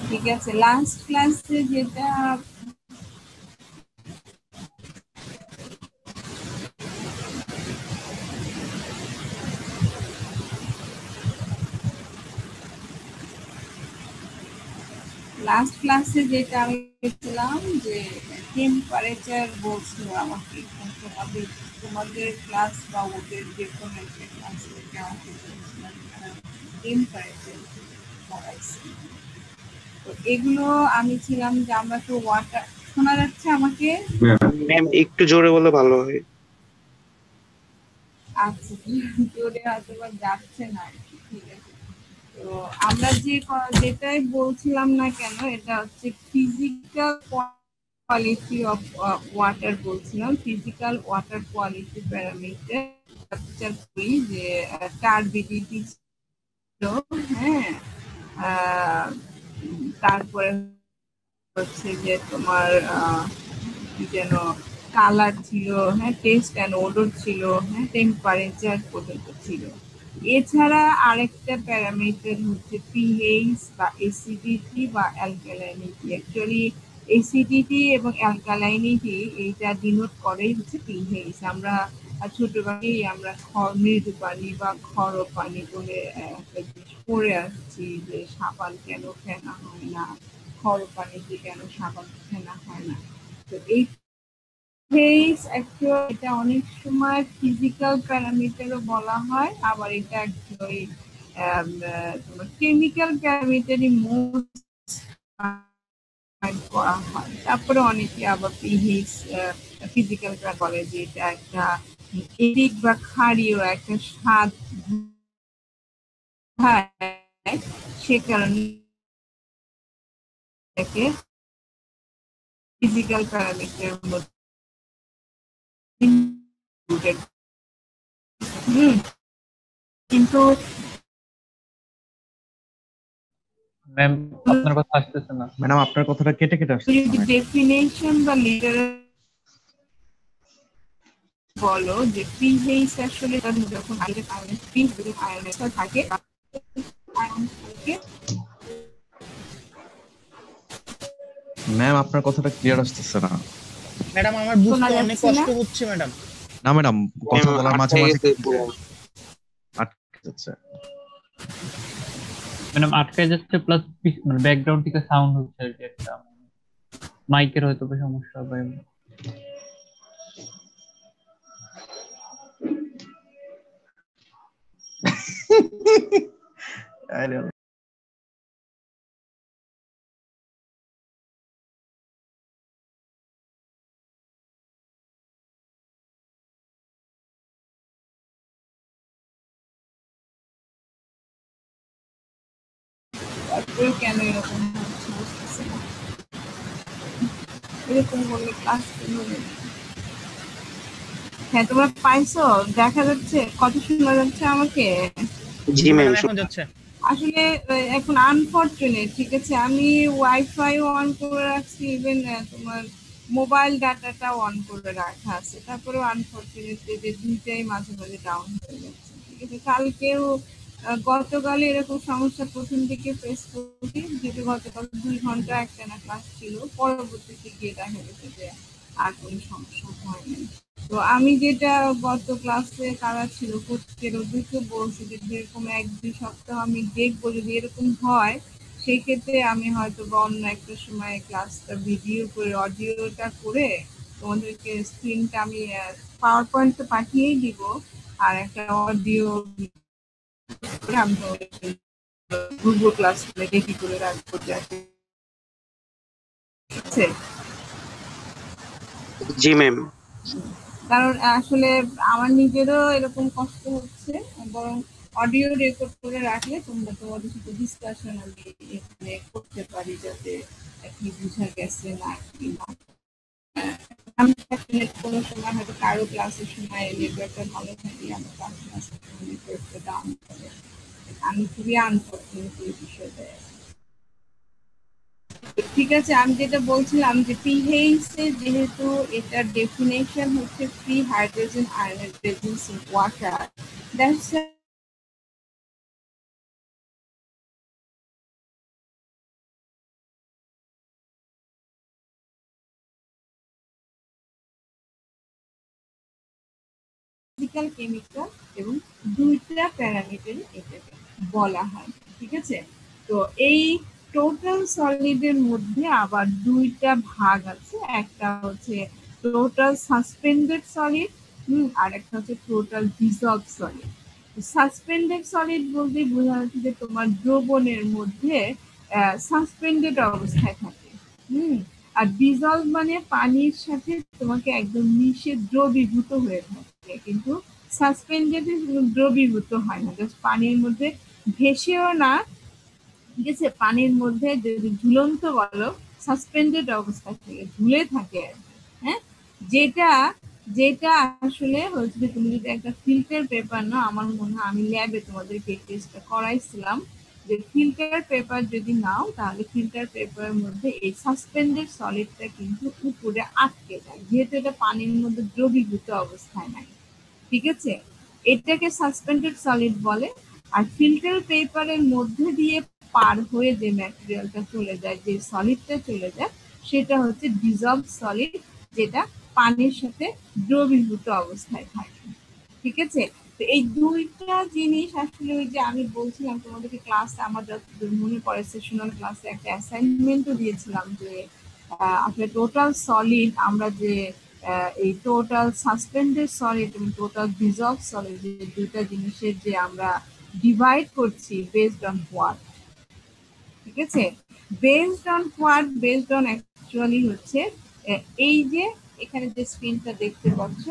ঠিক আছে, লাস্ট ক্লাসে যেটা আমি বলেছিলাম যে টেম্পারেচার বলছিল আমাকে, তোমাদের তোমাদের ক্লাস বা ওদের যে কোনো একটা ক্লাস থেকে আমাকে বলছিলাম টেম্পারেচার পড়াইছে। তো এগুলো আমি ছিলাম যে আমরা তো ওয়াটার, শোনা যাচ্ছে আমাকে? ম্যাম একটু জোরে বলে ভালো হয়। আচ্ছা, জোরে হয়তো বা যাচ্ছে না আর কি, ঠিক আছে। তো আমরা যেটাই বলছিলাম না কেন, এটা হচ্ছে ফিজিক্যাল কোয়ালিটি অফ ওয়াটার বলছিলাম, ফিজিক্যাল ওয়াটার কোয়ালিটি প্যারামিটার করি যে টার্বিডিটি ছিল, হ্যাঁ, আহ, তারপরে হচ্ছে যে তোমার কি যেন কালার ছিল, হ্যাঁ, টেস্ট অ্যান্ড ওডর ছিল, হ্যাঁ, টেম্পারেচার পর্যন্ত ছিল। এছাড়া আরেকটা প্যারামিটার হচ্ছে পিএইচ বা এসিডিটি বা অ্যালকালাইনিটি। অ্যাকচুয়ালি এসিডিটি এবং অ্যালকালাইনিটি এইটা ডিনোট করেই হচ্ছে পিএইচ। আমরা ছোটবেলায় আমরা মৃদু পানি বা খর পানি বলে একটা জিনিস পড়ে আসছি যে সাবান কেন ফেনা হয় না, খর পানিতে কেন সাবান ফেনা হয় না। তো এই ফেস অ্যাকচুয়ালি এটা অনেক সময় ফিজিক্যাল প্যারামিটারও বলা হয়, আবার এটা অ্যাকচুয়ালি তোমার কেমিক্যাল প্যারামিটারই মোস্ট করা হয়। তারপরে অনেকে আবার পিএইচ ফিজিক্যাল বলে যে এটা একটা এরিক বা ক্ষারীয় একটা স্বাদ হয়, সে কারণে এটাকে ফিজিক্যাল প্যারামিটারের মধ্যে included। হুম, কিন্তু ম্যাম আপনার কথা আসতেছে না। ম্যাডাম আপনার কথাটা কেটে কেটে আসছে যদি অনেক। ডেফিনেশন বা লিটারেচার বলো যে পিএইচ আসলে যখন আয়নের পি এবং আয়নের থাকে, আয়ন থাকে। ম্যাম আপনার কথাটা ক্লিয়ার আসতেছে না। ম্যাডাম আমার শোনা বুঝতে অনেক যাচ্ছে কষ্ট না? হচ্ছে ম্যাডাম। না ম্যাডাম, ম্যাম কথা বলার মাঝে আটকে মাঝে গেছে পুরো। আটকে যাচ্ছে। ম্যাডাম আটকে যাচ্ছে, প্লাস মানে ব্যাকগ্রাউন্ড থেকে সাউন্ড হচ্ছে আর কি, একটা মাইকের হয়তো বা সমস্যা হবে। আরে তারপরেও কেন এরকম হচ্ছে বুঝতেছি না। এরকম করলে ক্লাস হবে না। হ্যাঁ, তোমরা পাইছো? দেখা যাচ্ছে? কত শোনা যাচ্ছে আমাকে? জি জি ম্যাম। ম্যাডাম এখন যাচ্ছে। আসলে এখন আনফরচুনেট, ঠিক আছে, আমি ওয়াইফাই অন করে রাখছি, ইভেন তোমার মোবাইল ডাটাটা অন করে রাখা আছে, তারপরেও আনফরচুনেটলি যে দুইটাই মাঝে মাঝে ডাউন হয়ে যাচ্ছে, ঠিক আছে। কালকেও গতকাল এরকম সমস্যা প্রথম দিকে ফেস করছি, যেহেতু গতকাল 2 ঘন্টা একটানা ক্লাস ছিল, পরবর্তীতে গিয়ে দেখা গেছে যে আর কোনো সমস্যা হয়নি। তো আমি যেটা গত ক্লাসে তারা ছিল কোচের, ওদেরকে বলছি যে যেরকম 1-2 সপ্তাহ আমি দেখবো, যদি এরকম হয় সেই ক্ষেত্রে আমি হয়তো বা অন্য একটা সময় ক্লাসটা ভিডিও করে অডিওটা করে তোমাদেরকে স্ক্রিনটা আমি পাওয়ার পয়েন্টে পাঠিয়েই দিব, আর একটা অডিও করে আমি গুগল ক্লাস রেডি করে রাখবো, যাতে ঠিক আছে। জি ম্যাম। কারণ আসলে আমার নিজেরও এরকম কষ্ট হচ্ছে, বরং অডিও রেকর্ড করে রাখলে তোমরা তোমাদের সাথে ডিসকাশন আমি এখানে করতে পারি, যাতে কি বোঝা গেছে না কি না। আমি কোনো সময় হয়তো কারো ক্লাসের সময় নেটওয়ার্কটা ভালো থাকে, আমার কারো ক্লাসের সময় নেটওয়ার্কটা ডাউন করে। আমি খুবই আনফর্চুনেট এই বিষয়টা। ঠিক আছে, আমি যেটা বলছিলাম যে পিএইচ যেহেতু এটার ডেফিনেশন হচ্ছে ফ্রি হাইড্রোজেন আয়নের presence in water, that's physical, chemical এবং দুইটা প্যারামিটারই এটাকে বলা হয়। ঠিক আছে, তো এই টোটাল সলিডের মধ্যে আবার দুইটা ভাগ আছে, একটা হচ্ছে টোটাল সাসপেন্ডেড সলিড, আর একটা হচ্ছে total dissolved solid. Suspended solid বলতে বোঝা যাচ্ছে যে তোমার দ্রবণের মধ্যে সাসপেন্ডেড অবস্থায় থাকে। আর ডিসলভ মানে পানির সাথে তোমাকে একদম মিশে দ্রবীভূত হয়ে থাকে, কিন্তু সাসপেন্ডেড দ্রবীভূত হয় না, জাস্ট পানির মধ্যে ভেসেও না, ঠিক আছে, পানির মধ্যে যদি ঝুলন্ত বলো, সাসপেন্ডেড অবস্থা থেকে ঝুলে থাকে আর কি। হ্যাঁ, যেটা যেটা আসলে হচ্ছে যে তুমি যদি একটা ফিল্টার পেপার নাও, আমার মনে হয় আমি ল্যাবে তোমাদেরকে এই টেস্টটা করাইছিলাম, যে ফিল্টার পেপার যদি নাও তাহলে ফিল্টার পেপারের মধ্যে এই সাসপেন্ডেড সলিডটা কিন্তু উপরে আটকে যায়, যেহেতু এটা পানির মধ্যে দ্রবীভূত অবস্থায় নাই। ঠিক আছে, এটাকে সাসপেন্ডেড সলিড বলে। আর ফিল্টার পেপারের মধ্যে দিয়ে পার হয়ে যে ম্যাটেরিয়ালটা চলে যায়, যে সলিডটা চলে যায়, সেটা হচ্ছে ডিসলভড সলিড, যেটা পানির সাথে দ্রবীভূত অবস্থায় থাকে। ঠিক আছে, তো এই দুইটা জিনিস আসলে ওই যে আমি বলছিলাম তোমাদেরকে ক্লাসে, আমার যতদূর মনে পড়ে সেশনাল ক্লাসে একটা অ্যাসাইনমেন্টও দিয়েছিলাম যে আসলে টোটাল সলিড আমরা যে এই টোটাল সাসপেন্ডেড সলিড এবং টোটাল ডিসলভড সলিড, যে দুইটা জিনিসের যে আমরা ডিভাইড করছি বেসড অন হোয়াট। ঠিক আছে, based on what, based on actually হচ্ছে এই যে এখানে যে স্ক্রিনটা দেখতে পাচ্ছ,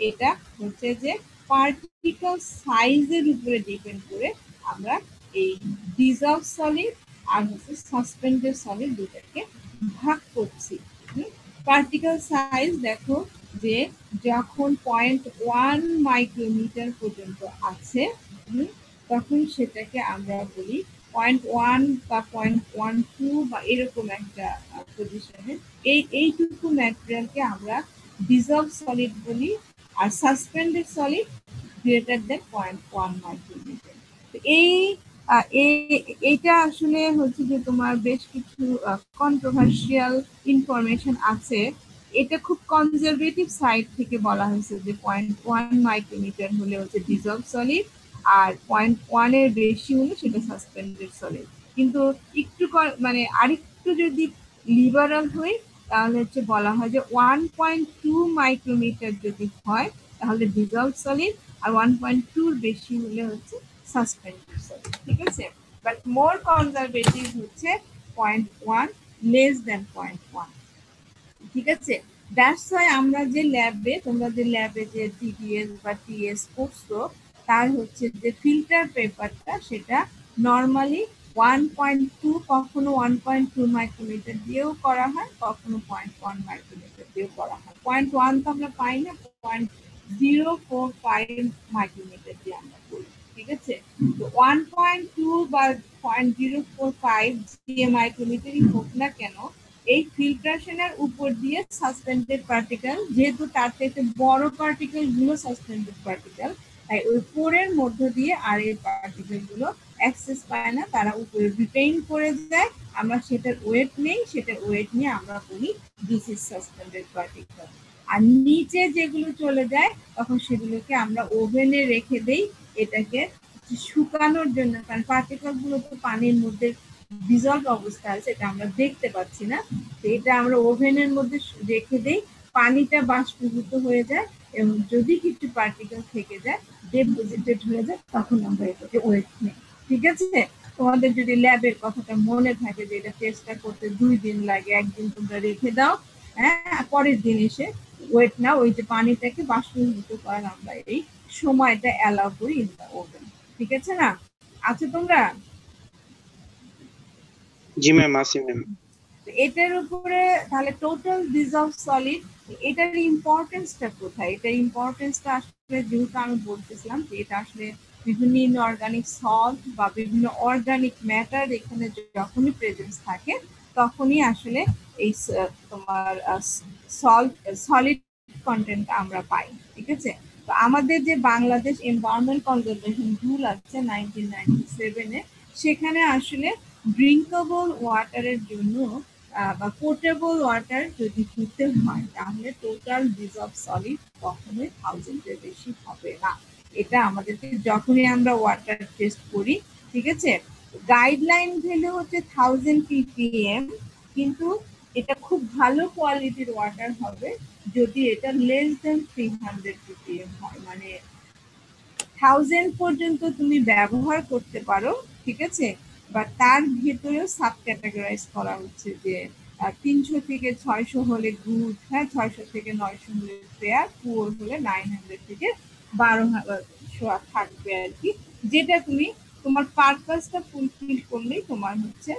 এটা হচ্ছে যে পার্টিকেল সাইজের উপরে ডিপেন্ড করে আমরা এই ডিসলভড সলিড আর হচ্ছে সাসপেন্ডেড সলিড দুটাকে ভাগ করছি। পার্টিকেল সাইজ দেখো যে যখন 0.1 মাইক্রোমিটার পর্যন্ত আছে, তখন সেটাকে আমরা বলি 0.1 বা 0.12 বা এরকম একটা পজিশনে এইটুকু ম্যাটেরিয়ালকে আমরা ডিসলভ সলিড বলি, আর suspended solid greater than 0.1 micrometre. এই এইটা আসলে হচ্ছে যে তোমার বেশ কিছু কন্ট্রোভার্সিয়াল ইনফরমেশন আছে। এটা খুব কনজারভেটিভ সাইড থেকে বলা হয়েছে যে 0.1 মাইক্রোমিটার হলে হচ্ছে ডিসলভ সলিড, আর 0.1 এর বেশি হলে সেটা সাসপেন্ডেড সলিড। কিন্তু একটু মানে আরেকটু যদি লিবারাল হই, তাহলে হচ্ছে বলা হয় যে 1.2 মাইক্রোমিটার যদি হয় তাহলে ডিসলভ সলিড, আর 1.2 এর বেশি হলে হচ্ছে সাসপেন্ডেড সলিড। ঠিক আছে, বাট মোর কনজারভেটিভ হচ্ছে 0.1 লেস দেন 0.1। ঠিক আছে, দ্যাটস ওয়াই আমরা যে ল্যাবে, তোমরা যে ল্যাবে যে টিডিএস বা টিএস করছো, তার হচ্ছে যে ফিল্টার পেপারটা সেটা নর্মালি 1.2, কখনো 1.2 মাইক্রোমিটার দিয়েও করা হয়, কখনো 0.1 মাইক্রোমিটার দিয়েও করা হয়। 0.1 তো আমরা পাই না, 0.045 মাইক্রোমিটার দিয়ে আমরা করি। ঠিক আছে, তো 1.2 বা 0.045 যে মাইক্রোমিটারই হোক না কেন, এই ফিল্ট্রেশনের উপর দিয়ে সাসপেন্ডেড পার্টিকেল, যেহেতু তার থেকে বড় পার্টিকেল গুলো সাসপেন্ডেড পার্টিকেল, তাই ওই পোরের মধ্য দিয়ে আর এই পার্টিকেল গুলো অ্যাক্সেস পায় না, তারা উপরে রিটেইন করে যায়। আমরা সেটার ওয়েট নেই, সেটার ওয়েট নিয়ে আমরা বলি দিস ইজ সাসপেন্ডেড পার্টিকেল। আর নিচে যেগুলো চলে যায় তখন সেগুলোকে আমরা ওভেনে রেখে দেই, এটাকে শুকানোর জন্য, কারণ পার্টিকেল গুলো তো পানির মধ্যে ডিসলভ অবস্থায় আছে, এটা আমরা দেখতে পাচ্ছি না। তো এটা আমরা ওভেনের মধ্যে রেখে দেই, পানিটা বাষ্পীভূত হয়ে যায় এবং যদি কিছু পার্টিকেল থেকে যায়, ডিপোজিটেড হয়ে যায়, তখন আমরা এটাকে ওয়েট নেই। ঠিক আছে, তোমাদের যদি ল্যাবের কথাটা মনে থাকে যে এটা টেস্টটা করতে 2 দিন লাগে, একদিন তোমরা রেখে দাও, হ্যাঁ, পরের দিন এসে ওয়েট নাও, ওই যে পানিটাকে বাষ্পীভূত করার আমরা এই সময়টা অ্যালাউ করি ইন দ্য ওভেন। ঠিক আছে না? আচ্ছা তোমরা? জি ম্যাম, আসি ম্যাম। এটার উপরে তাহলে টোটাল ডিসলভ সলিড, এটার ইম্পর্টেন্সটা কোথায়? এটার ইম্পর্টেন্সটা আসলে যেহেতু আমি বলতেছিলাম যে এটা আসলে বিভিন্ন ইনঅর্গানিক সল্ট বা বিভিন্ন অর্গানিক ম্যাটার এখানে যখনই প্রেজেন্স থাকে, তখনই আসলে এই তোমার সলিড কন্টেন্টটা আমরা পাই। ঠিক আছে, তো আমাদের যে বাংলাদেশ এনভায়রনমেন্ট কনজারভেশন রুল আছে 1997-এ, সেখানে আসলে ড্রিঙ্কেবল ওয়াটারের জন্য বা পোর্টেবল ওয়াটার যদি ধুতে হয় তাহলে টোটাল ডিজলভ সলিড কখনোই 1000-এর বেশি হবে না। এটা আমাদেরকে যখনই আমরা ওয়াটার টেস্ট করি, ঠিক আছে, গাইডলাইন ভ্যালু হচ্ছে 1000 ppm, কিন্তু এটা খুব ভালো কোয়ালিটির ওয়াটার হবে যদি এটা লেস দেন 300 ppm হয়, মানে 1000 পর্যন্ত তুমি ব্যবহার করতে পারো, ঠিক আছে, বা তার ভেতরেও সাব ক্যাটাগরাইজ করা হচ্ছে যে 300 থেকে 600 হলে গুড, হ্যাঁ, 600 থেকে 900 হলে ফেয়ার, পুয়ার হলে 900 থেকে 1200 থাকবে আর কি, যেটা তুমি তোমার পারপাসটা ফুলফিল করলেই তোমার হচ্ছে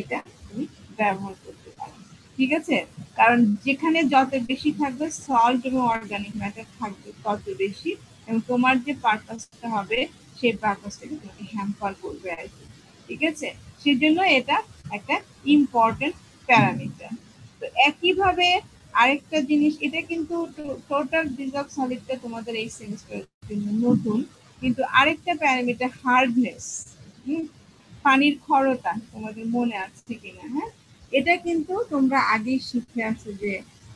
এটা তুমি ব্যবহার করতে পারো, ঠিক আছে। কারণ যেখানে যত বেশি থাকবে সল্ট এবং অর্গানিক ম্যাটার থাকবে তত বেশি, এবং তোমার যে পারপাসটা হবে সেই পারপাসটাকে তোমাকে হ্যাম্পার করবে আর কি, ঠিক আছে। সেজন্য এটা একটা ইম্পর্টেন্ট প্যারামিটার। তো একইভাবে আরেকটা জিনিস, এটা কিন্তু টোটাল ডিজলভ সলিডটা তোমাদের এই সেমিস্টারের জন্য নতুন, কিন্তু আরেকটা প্যারামিটার হার্ডনেস, পানির খরতা, তোমাদের মনে আছে কিনা? হ্যাঁ, এটা কিন্তু তোমরা আগেই শিখে আসছো যে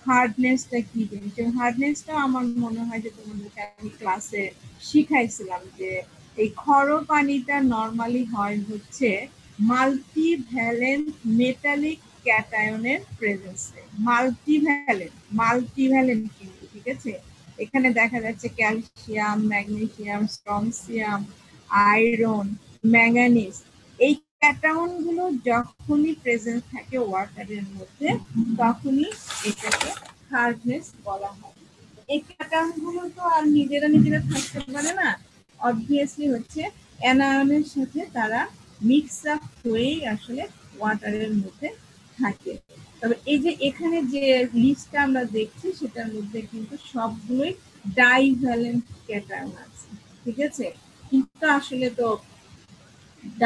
হার্ডনেসটা কি জিনিস। হার্ডনেসটা আমার মনে হয় যে তোমাদেরকে আমি ক্লাসে শিখাইছিলাম যে এই খরো পানিটা নরমালি হয় হচ্ছে মাল্টিভ্যালেন্ট মেটালিক ক্যাটায়নের প্রেজেন্সে। মাল্টিভ্যালেন্ট কিন্তু, ঠিক আছে। এখানে দেখা যাচ্ছে calcium, magnesium, strontium, iron, manganese, এই ক্যাটায়ন গুলো যখনই প্রেজেন্ট থাকে ওয়াটারের মধ্যে তখনই এটাকে হার্ডনেস বলা হয়। এই ক্যাটায়ন গুলো তো আর নিজেরা নিজেরা থাকতে পারে না, অবভিয়াসলি হচ্ছে অ্যানায়নের সাথে তারা মিক্স আপ হয়েই আসলে ওয়াটারের মধ্যে থাকে। তবে এই যে এখানে যে লিস্টটা আমরা দেখছি সেটার মধ্যে কিন্তু সবগুলোই ডাইভ্যালেন্ট ক্যাটায়ন আছে, ঠিক আছে। কিন্তু আসলে তো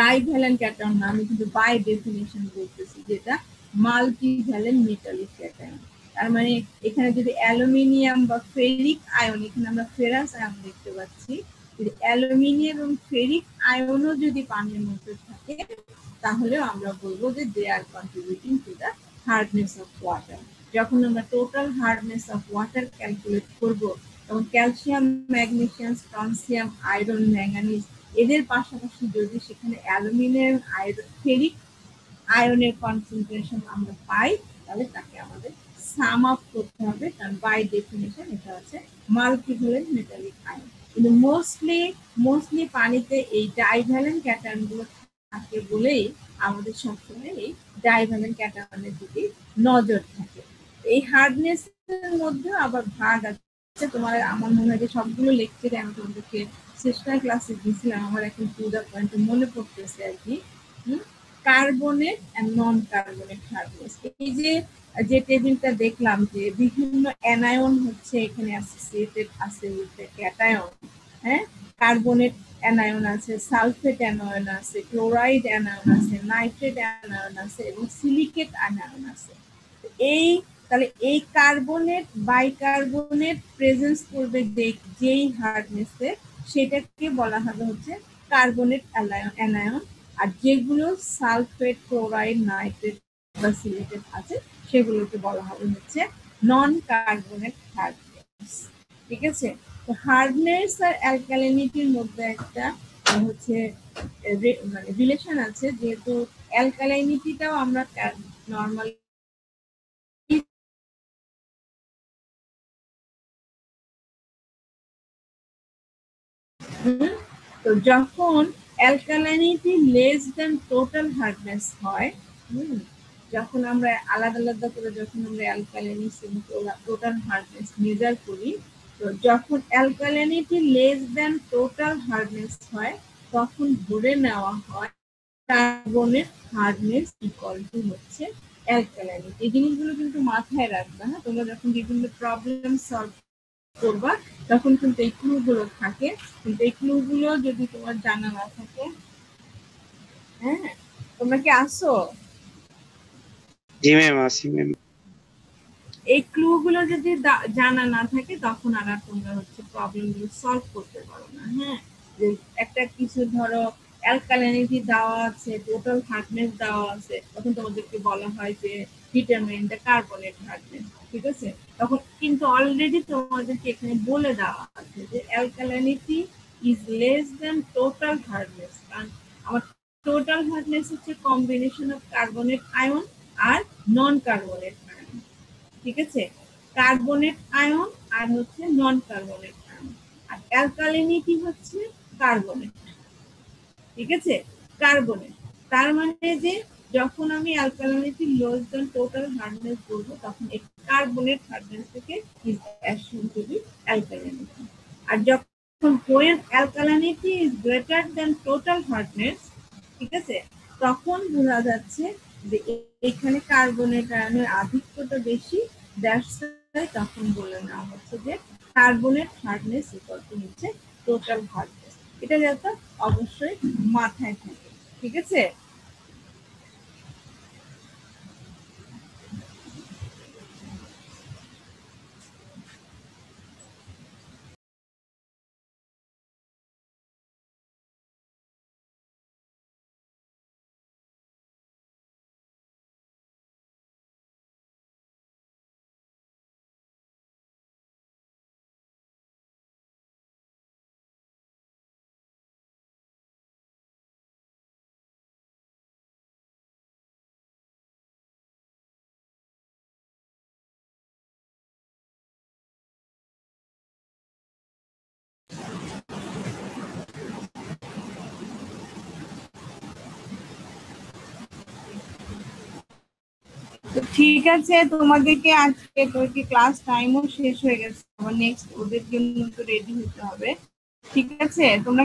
ডাইভ্যালেন্ট ক্যাটায়ন না, আমি কিন্তু বাই ডেফিনিশন বলতেছি, যেটা মাল্টিভ্যালেন্ট মেটালিক ক্যাটায়ন। তার মানে এখানে যদি অ্যালুমিনিয়াম বা ফেরিক আয়ন, এখানে আমরা ফেরাস আয়ন দেখতে পাচ্ছি, যদি অ্যালুমিনিয়াম এবং ফেরিক আয়নও যদি পানির মধ্যে থাকে তাহলে আমরা বলবো যে they are contributing to the hardness of water. যখন আমরা total hardness of water calculate করব তখন calcium, magnesium, strontium, iron, manganese এদের পাশাপাশি যদি সেখানে অ্যালুমিনিয়াম, আয়রন, ফেরিক আয়নের কনসেন্ট্রেশন আমরা পাই তাহলে তাকে আমাদের সাম আপ করতে হবে, কারণ বাই ডেফিনিশন এটা হচ্ছে মাল্টিভ্যালেন্ট মেটালিক আয়ন। কিন্তু মোস্টলি পানিতে এই ডাইভ্যালেন্ট ক্যাটায়ন গুলো থাকে বলেই আমাদের সবসময় এই ডাইভ্যালেন্ট ক্যাটায়নের দিকে নজর থাকে। এই হার্ডনেস এর মধ্যে আবার ভাগ আছে। তোমার আমার মনে হয় যে সবগুলো লেকচারে আমি তোমাদেরকে সেশনাল ক্লাসে দিয়েছিলাম, আমার এখন টু দা পয়েন্ট মনে পড়তেছে আর কি। Carbonate and non carbonate hardness, এই যে যে টেবিলটা দেখলাম যে বিভিন্ন অ্যানায়ন হচ্ছে এখানে অ্যাসোসিয়েটেড আছে উইথ দ্য ক্যাটায়ন। হ্যাঁ, কার্বনেট অ্যানায়ন আছে, সালফেট অ্যানায়ন আছে, ক্লোরাইড অ্যানায়ন আছে, নাইট্রেট অ্যানায়ন আছে এবং সিলিকেট অ্যানায়ন আছে। এই তাহলে এই কার্বনেট বাইকার্বনেট প্রেজেন্স করবে যেই হার্ডনেসে সেটাকে বলা হবে হচ্ছে কার্বনেট অ্যানায়ন, আর যেগুলো সালফেট, ক্লোরাইড, নাইট্রেট বা সিলিকেট আছে সেগুলোকে বলা হবে হচ্ছে নন কার্বনেট হার্ডনেস, ঠিক আছে। তো হার্ডনেস আর অ্যালকালিনিটির মধ্যে একটা হচ্ছে মানে রিলেশন আছে, যেহেতু অ্যালকালাইনিটিটাও আমরা নর্মাল তো যখন alkalinity less than total hardness হয়, যখন আমরা আলাদা আলাদা করে যখন আমরা অ্যালকালাইনিটি এবং টোটাল হার্ডনেস মেজার করি, তো যখন alkalinity less than total hardness হয় তখন ধরে নেওয়া হয় কার্বনের হার্ডনেস ইকুয়াল টু হচ্ছে অ্যালকালাইনিটি। এই জিনিসগুলো কিন্তু মাথায় রাখবে, হ্যাঁ, তোমরা যখন বিভিন্ন প্রবলেম সলভ করবা তখন কিন্তু এই ক্লু গুলো থাকে, কিন্তু এই ক্লু গুলো যদি তোমার জানা না থাকে, হ্যাঁ, তোমরা কি আসো? জি ম্যাম, আসি ম্যাম। এই ক্লু গুলো যদি জানা না থাকে তখন আর তোমরা হচ্ছে প্রবলেম গুলো সলভ করতে পারো না। হ্যাঁ, যে একটা কিছু ধরো অ্যালকালিনিটি দেওয়া আছে, টোটাল হার্ডনেস দেওয়া আছে, তখন তোমাদেরকে বলা হয় যে ডিটারমাইন দ্য কার্বনেট হার্ডনেস, ঠিক আছে? তখন কিন্তু অলরেডি তোমাদেরকে এখানে বলে দেওয়া আছে যে alkalinity is less than total hardness, কারণ আমার টোটাল হার্ডনেস হচ্ছে কম্বিনেশন অফ কার্বনেট আয়ন আর নন কার্বনেট আয়ন, ঠিক আছে? কার্বনেট আয়ন আর হচ্ছে নন কার্বনেট আয়ন, আর অ্যালকালিনিটি হচ্ছে কার্বনেট, ঠিক আছে? কার্বনেট, তার মানে যে যখন আমি alkalinity less than total hardness বলবো তখন এই কার্বনেট হার্ডনেস থেকে is assumed to be alkalinity. আর যখন when alkalinity is greater than total hardness, ঠিক আছে, তখন বোঝা যাচ্ছে যে এখানে কার্বনেট আয়নের আধিক্যতা বেশি, দ্যাটস ওয়াই তখন বলে নেওয়া হচ্ছে যে কার্বনেট হার্ডনেস ইকুয়াল টু হচ্ছে টোটাল হার্ডনেস। এটা যাতে অবশ্যই মাথায় থাকে, ঠিক আছে? তো ঠিক আছে, তোমাদেরকে আজকে তো কি ক্লাস টাইমও শেষ হয়ে গেছে, আবার নেক্সট ওদের জন্য তো রেডি হতে হবে, ঠিক আছে? তোমরা